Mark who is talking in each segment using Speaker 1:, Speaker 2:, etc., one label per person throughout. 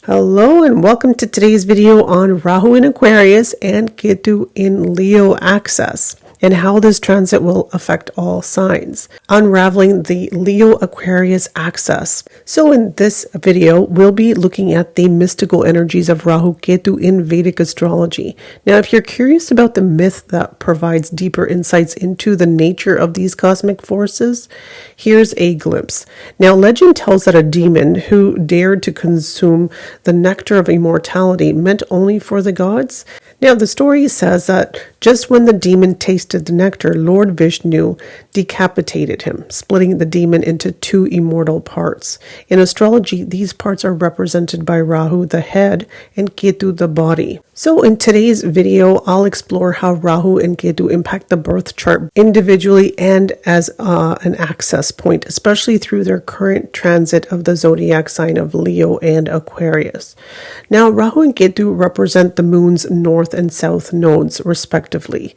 Speaker 1: Hello and welcome to today's video on Rahu in Aquarius and Ketu in Leo axis and how this transit will affect all signs, unraveling the Leo-Aquarius axis. So in this video, we'll be looking at the mystical energies of Rahu Ketu in Vedic astrology. Now, if you're curious about the myth that provides deeper insights into the nature of these cosmic forces, here's a glimpse. Now, legend tells that a demon who dared to consume the nectar of immortality meant only for the gods. Now, the story says that just when the demon tasted the nectar, Lord Vishnu decapitated him, splitting the demon into two immortal parts. In astrology, these parts are represented by Rahu, the head, and Ketu, the body. So in today's video, I'll explore how Rahu and Ketu impact the birth chart individually and as an access point, especially through their current transit of the zodiac sign of Leo and Aquarius. Now, Rahu and Ketu represent the moon's north and south nodes, respectively.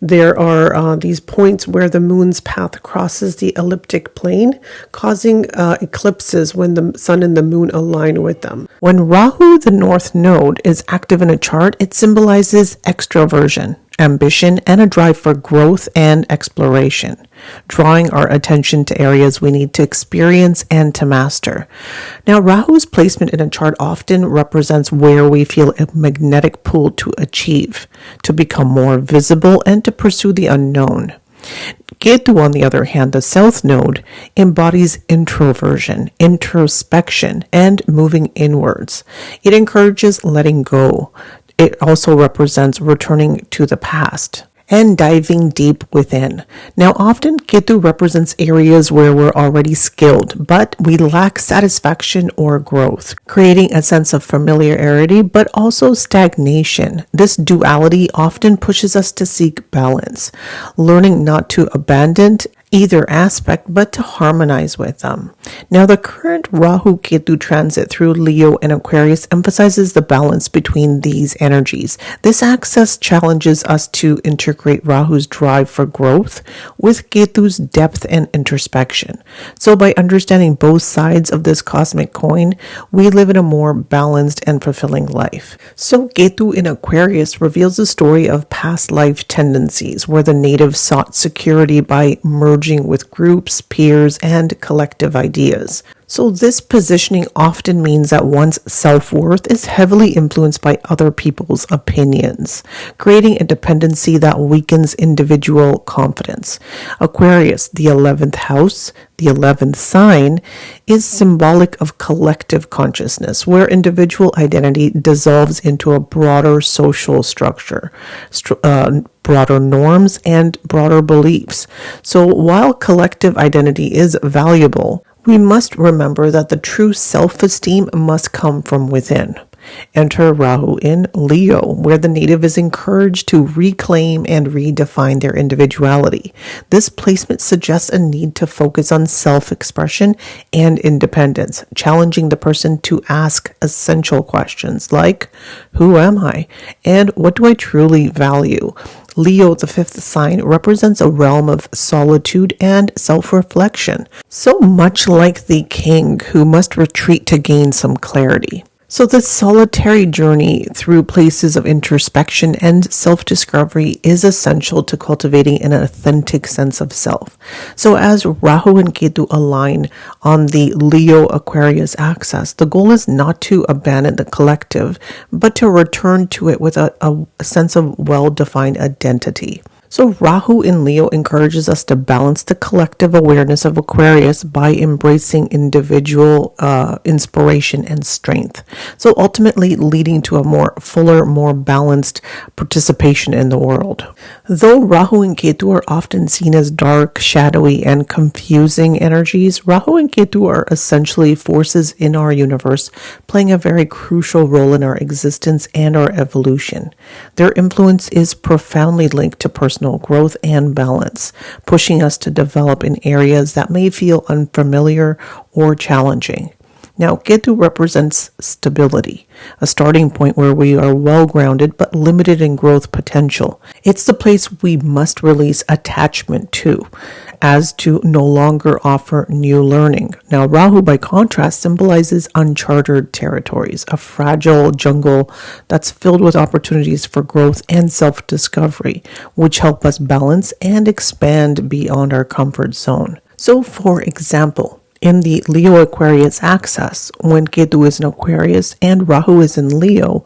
Speaker 1: There are these points where the moon's path crosses the elliptic plane, causing eclipses when the sun and the moon align with them. When Rahu, the north node, is active in a chart, it symbolizes extroversion, ambition, and a drive for growth and exploration, drawing our attention to areas we need to experience and to master. Now, Rahu's placement in a chart often represents where we feel a magnetic pull to achieve, to become more visible, and to pursue the unknown. Ketu, on the other hand, the south node, embodies introversion, introspection, and moving inwards. It encourages letting go. It also represents returning to the past and diving deep within. Now, often Ketu represents areas where we're already skilled, but we lack satisfaction or growth, creating a sense of familiarity, but also stagnation. This duality often pushes us to seek balance, learning not to abandon either aspect, but to harmonize with them. Now, the current Rahu Ketu transit through Leo and Aquarius emphasizes the balance between these energies. This axis challenges us to integrate Rahu's drive for growth with Ketu's depth and introspection. So by understanding both sides of this cosmic coin, we live in a more balanced and fulfilling life. So Ketu in Aquarius reveals the story of past life tendencies, where the native sought security by merging with groups, peers, and collective ideas. So this positioning often means that one's self-worth is heavily influenced by other people's opinions, creating a dependency that weakens individual confidence. Aquarius, the 11th house, the 11th sign, is symbolic of collective consciousness, where individual identity dissolves into a broader social structure, broader norms, and broader beliefs. So while collective identity is valuable, we must remember that the true self-esteem must come from within. Enter Rahu in Leo, where the native is encouraged to reclaim and redefine their individuality. This placement suggests a need to focus on self-expression and independence, challenging the person to ask essential questions like, who am I? And what do I truly value? Leo, the 5th sign, represents a realm of solitude and self-reflection, so much like the king who must retreat to gain some clarity. So this solitary journey through places of introspection and self-discovery is essential to cultivating an authentic sense of self. So as Rahu and Ketu align on the Leo-Aquarius axis, the goal is not to abandon the collective, but to return to it with a sense of well-defined identity. So Rahu in Leo encourages us to balance the collective awareness of Aquarius by embracing individual inspiration and strength. So ultimately leading to a more fuller, more balanced participation in the world. Though Rahu and Ketu are often seen as dark, shadowy, and confusing energies, Rahu and Ketu are essentially forces in our universe, playing a very crucial role in our existence and our evolution. Their influence is profoundly linked to personal growth and balance, pushing us to develop in areas that may feel unfamiliar or challenging. Now, Ketu represents stability, a starting point where we are well grounded but limited in growth potential. It's the place we must release attachment to, as to no longer offer new learning. Now, Rahu, by contrast, symbolizes uncharted territories, a fragile jungle that's filled with opportunities for growth and self-discovery, which help us balance and expand beyond our comfort zone. So, for example, in the Leo-Aquarius axis, when Ketu is in Aquarius and Rahu is in Leo,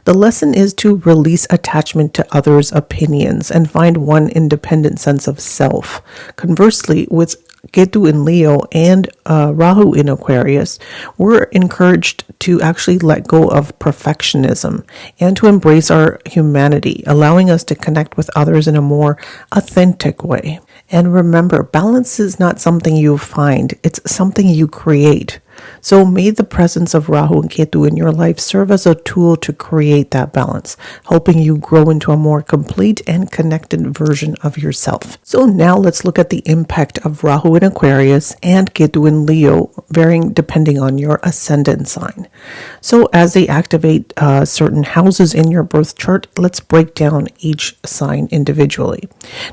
Speaker 1: the lesson is to release attachment to others' opinions and find one independent sense of self. Conversely, with Ketu in Leo and Rahu in Aquarius, we're encouraged to actually let go of perfectionism and to embrace our humanity, allowing us to connect with others in a more authentic way. And remember, balance is not something you find, it's something you create. So may the presence of Rahu and Ketu in your life serve as a tool to create that balance, helping you grow into a more complete and connected version of yourself. So now let's look at the impact of Rahu in Aquarius and Ketu in Leo, varying depending on your ascendant sign. So as they activate certain houses in your birth chart, let's break down each sign individually.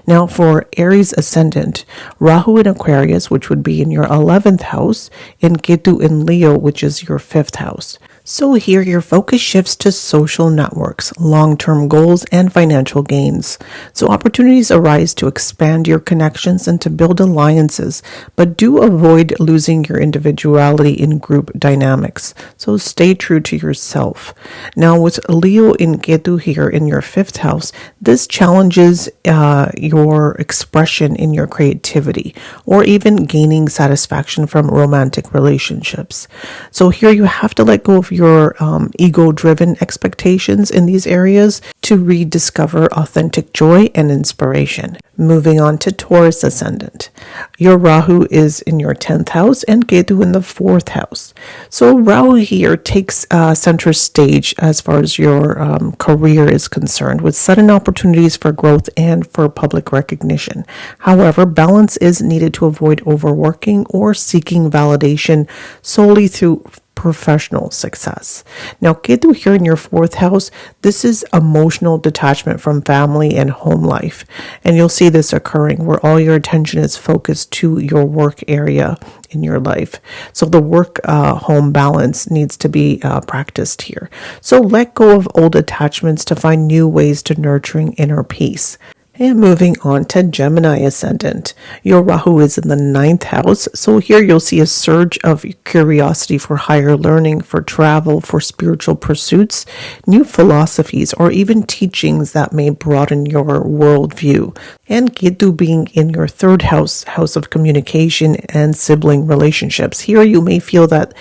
Speaker 1: Now for Aries ascendant, Rahu in Aquarius, which would be in your 11th house, and Ketu in Leo, which is your 5th house. So here your focus shifts to social networks, long-term goals, and financial gains. So opportunities arise to expand your connections and to build alliances, but do avoid losing your individuality in group dynamics. So stay true to yourself. Now with Leo in Ketu here in your 5th house, this challenges your expression in your creativity or even gaining satisfaction from romantic relationships. So here you have to let go of your ego-driven expectations in these areas to rediscover authentic joy and inspiration. Moving on to Taurus ascendant. Your Rahu is in your 10th house and Ketu in the 4th house. So Rahu here takes center stage as far as your career is concerned, with sudden opportunities for growth and for public recognition. However, balance is needed to avoid overworking or seeking validation solely through professional success. Now, Ketu here in your 4th house, this is emotional detachment from family and home life. And you'll see this occurring where all your attention is focused to your work area in your life. So the work-home balance needs to be practiced here. So let go of old attachments to find new ways to nurturing inner peace. And moving on to Gemini ascendant. Your Rahu is in the 9th house. So here you'll see a surge of curiosity for higher learning, for travel, for spiritual pursuits, new philosophies, or even teachings that may broaden your worldview. And Ketu being in your 3rd house, house of communication and sibling relationships. Here you may feel that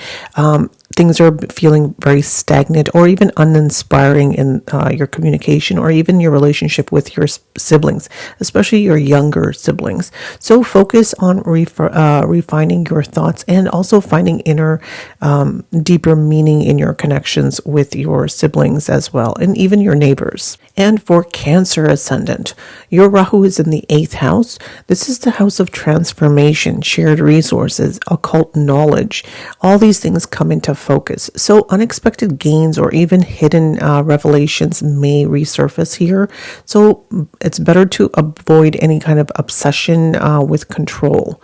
Speaker 1: things are feeling very stagnant or even uninspiring in your communication or even your relationship with your siblings, especially your younger siblings. So focus on refining your thoughts and also finding inner, deeper meaning in your connections with your siblings as well, and even your neighbors. And for Cancer ascendant, your Rahu is in the 8th house. This is the house of transformation, shared resources, occult knowledge. All these things come into focus. So unexpected gains or even hidden revelations may resurface here. So it's better to avoid any kind of obsession with control.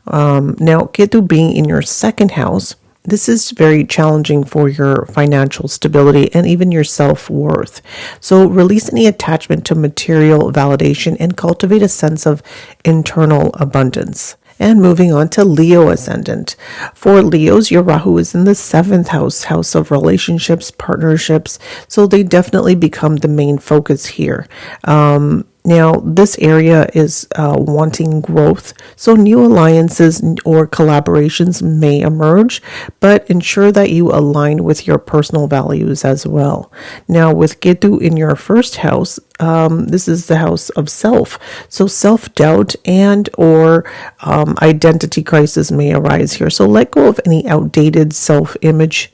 Speaker 1: Now, Ketu being in your 2nd house, this is very challenging for your financial stability and even your self-worth. So release any attachment to material validation and cultivate a sense of internal abundance. And moving on to Leo ascendant. For Leos, your Rahu is in the 7th house, house of relationships, partnerships. So they definitely become the main focus here. Now, this area is wanting growth, so new alliances or collaborations may emerge, but ensure that you align with your personal values as well. Now, with Ketu in your 1st house, this is the house of self. So self-doubt and or identity crisis may arise here. So let go of any outdated self-image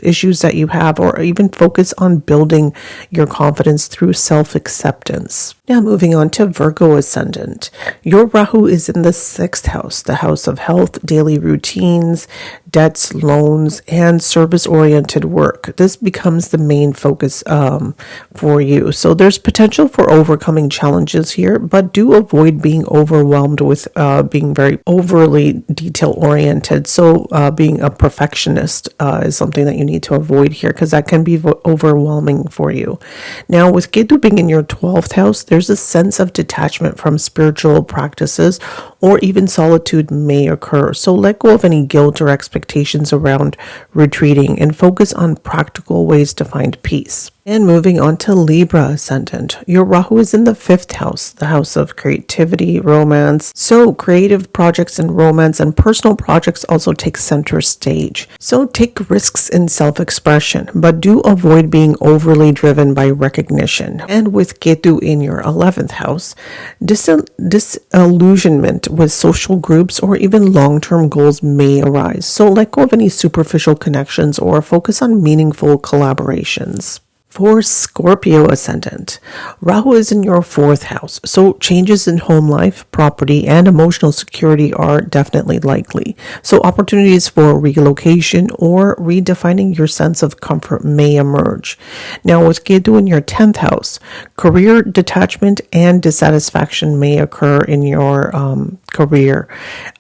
Speaker 1: issues that you have, or even focus on building your confidence through self-acceptance. Now moving on to Virgo ascendant. Your Rahu is in the 6th house, the house of health, daily routines, debts, loans, and service-oriented work. This becomes the main focus for you. So there's potential for overcoming challenges here, but do avoid being overwhelmed with being very overly detail-oriented. So being a perfectionist is something that you need to avoid here, because that can be overwhelming for you. Now, with Ketu being in your 12th house, there's a sense of detachment from spiritual practices, or even solitude may occur. So let go of any guilt or expectations around retreating and focus on practical ways to find peace. And moving on to Libra ascendant, your Rahu is in the 5th house, the house of creativity, romance. So creative projects and romance and personal projects also take center stage. So take risks in self-expression, but do avoid being overly driven by recognition. And with Ketu in your 11th house, disillusionment with social groups or even long-term goals may arise. So let go of any superficial connections or focus on meaningful collaborations. For Scorpio ascendant, Rahu is in your 4th house, so changes in home life, property, and emotional security are definitely likely. So opportunities for relocation or redefining your sense of comfort may emerge. Now with Ketu in your 10th house, career detachment and dissatisfaction may occur in your career.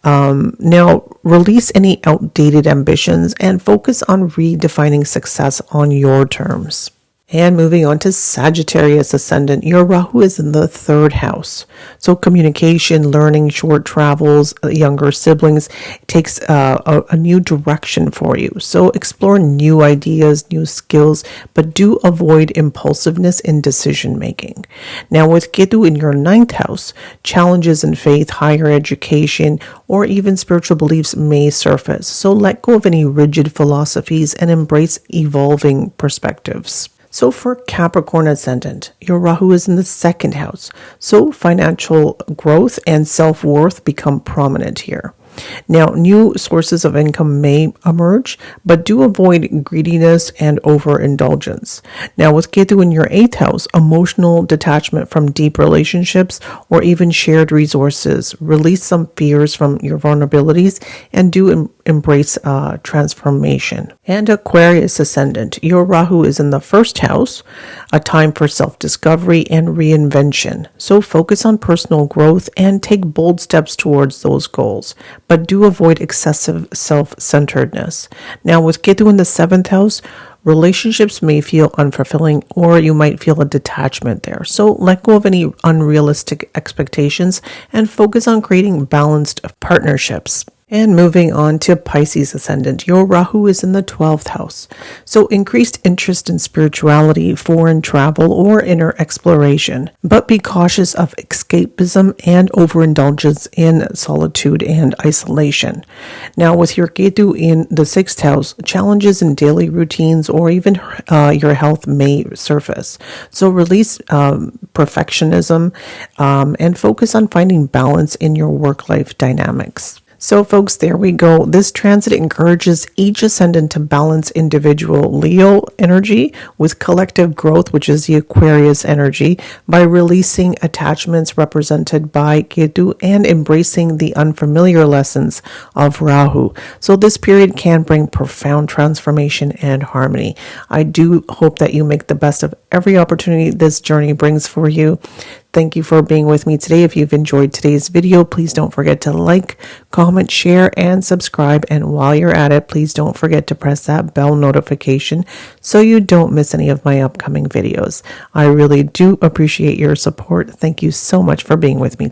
Speaker 1: Now release any outdated ambitions and focus on redefining success on your terms. And moving on to Sagittarius ascendant, your Rahu is in the 3rd house. So communication, learning, short travels, younger siblings takes a new direction for you. So explore new ideas, new skills, but do avoid impulsiveness in decision making. Now with Ketu in your 9th house, challenges in faith, higher education, or even spiritual beliefs may surface. So let go of any rigid philosophies and embrace evolving perspectives. So for Capricorn ascendant, your Rahu is in the 2nd house. So financial growth and self-worth become prominent here. Now, new sources of income may emerge, but do avoid greediness and overindulgence. Now, with Ketu in your 8th house, emotional detachment from deep relationships or even shared resources. Release some fears from your vulnerabilities and do embrace transformation. And Aquarius ascendant, your Rahu is in the 1st house, a time for self-discovery and reinvention. So focus on personal growth and take bold steps towards those goals, but do avoid excessive self-centeredness. Now with Ketu in the 7th house, relationships may feel unfulfilling or you might feel a detachment there. So let go of any unrealistic expectations and focus on creating balanced partnerships. And moving on to Pisces ascendant, your Rahu is in the 12th house. So increased interest in spirituality, foreign travel, or inner exploration. But be cautious of escapism and overindulgence in solitude and isolation. Now with your Ketu in the 6th house, challenges in daily routines or even your health may surface. So release perfectionism and focus on finding balance in your work-life dynamics. So folks, there we go. This transit encourages each ascendant to balance individual Leo energy with collective growth, which is the Aquarius energy, by releasing attachments represented by Ketu and embracing the unfamiliar lessons of Rahu. So this period can bring profound transformation and harmony. I do hope that you make the best of every opportunity this journey brings for you. Thank you for being with me today. If you've enjoyed today's video, please don't forget to like, comment, share, and subscribe. And while you're at it, please don't forget to press that bell notification so you don't miss any of my upcoming videos. I really do appreciate your support. Thank you so much for being with me today.